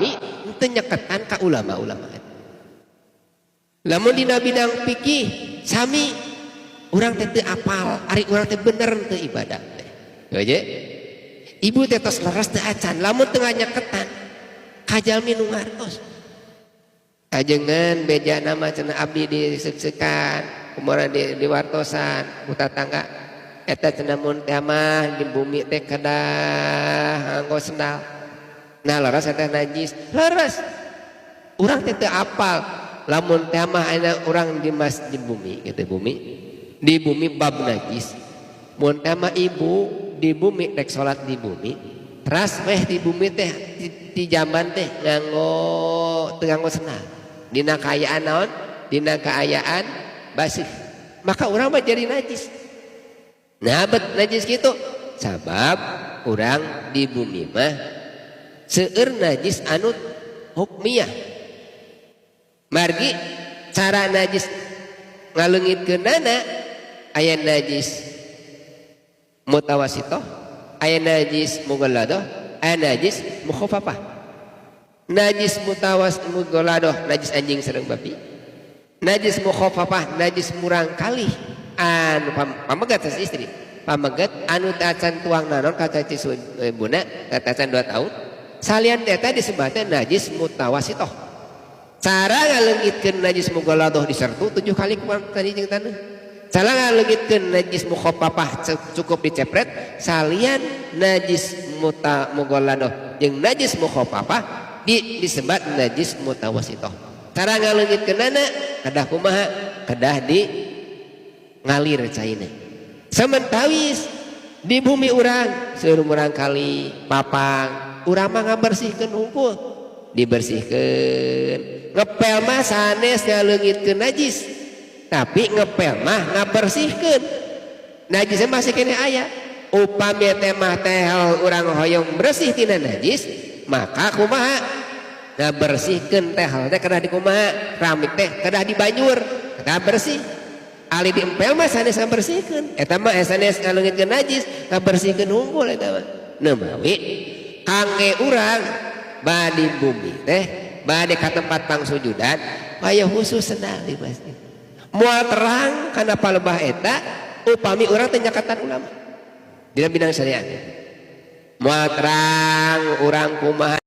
upami teu nyeketan ka ulama-ulama. Lamun dina bidang fikih sami urang teh teu apal, ari urang teh bener teu ibadah teh. Aja. Ibu teh tos leres teu acan, lamun teu nyeketan kajalmi nu ngartos. Ajengan beja nama cenah abdi disek-sekan, kumaha diwartosan, ku tatangga eta cenah mun teh mah di bumi teh kedah nganggo sendal. Nah leres eta najis, leres. Urang teh teu apal. Lamun teh mah ana urang di masjid bumi gitu bumi. Di bumi bab najis. Mun teh mah ibu di bumi rek salat di bumi. Teras weh di bumi teh di jamban teh nganggo teu nganggo sendal. Dina kaayaan naon? Dina kaayaan basih. Maka urang mah jadi najis. Nah bet najis gitu. Sabab urang di bumi mah seueur najis anu hukmiyah. Margi cara najis ngaleungitkeunana aya najis mutawasitoh, aya najis mughalladoh, aya najis mukhaffafah. Najis mughalladoh najis anjing sareng babi. Najis mukhaffafah najis murang kalih anu pamegat sa istri. Pamegat anu teu acan tuang nanon ka cacing ibuna teu acan 2 tahun. Salian eta disebutna najis mutawasitoh. Cara ngaleungitkeun najis mughalladoh disertu 7 kali ku tadi jeung taneuh. Cara ngaleungitkeun najis mukhaffafah cukup dicepret, salian najis mughalladoh jeung najis mukhaffafah disebat najis mutawasitoh. Cara ngaleungitkeunana kedah kumaha? Kedah di ngalir caina. Samentawis di bumi urang seueur urang kali papang, urang mah ngabersihkeun hungkul, dibersihkeun. Ngepel mah sanes ngaleungitkeun najis, tapi ngepel mah ngabersihkeun najisnya masih kene aya. Upami teh mah teh urang hoyong bersih tina najis, maka kumaha ngabersihkeun teh teh kedah dikumaha keramik teh kedah dibanyur kedah bersih. Ali diempel mah sanes ngabersihkeun, eta mah sanes ngaleungitkeun najis ngabersihkeun hungkul eta mah. Neumawi kangge urang badi bumi teh bade ka tempat pangsujudan aya khusus sendal di masjid. Moal terang kana palebah eta upami urang teh nyakatan ulama dina bidang syariat. Moal terang urang kumaha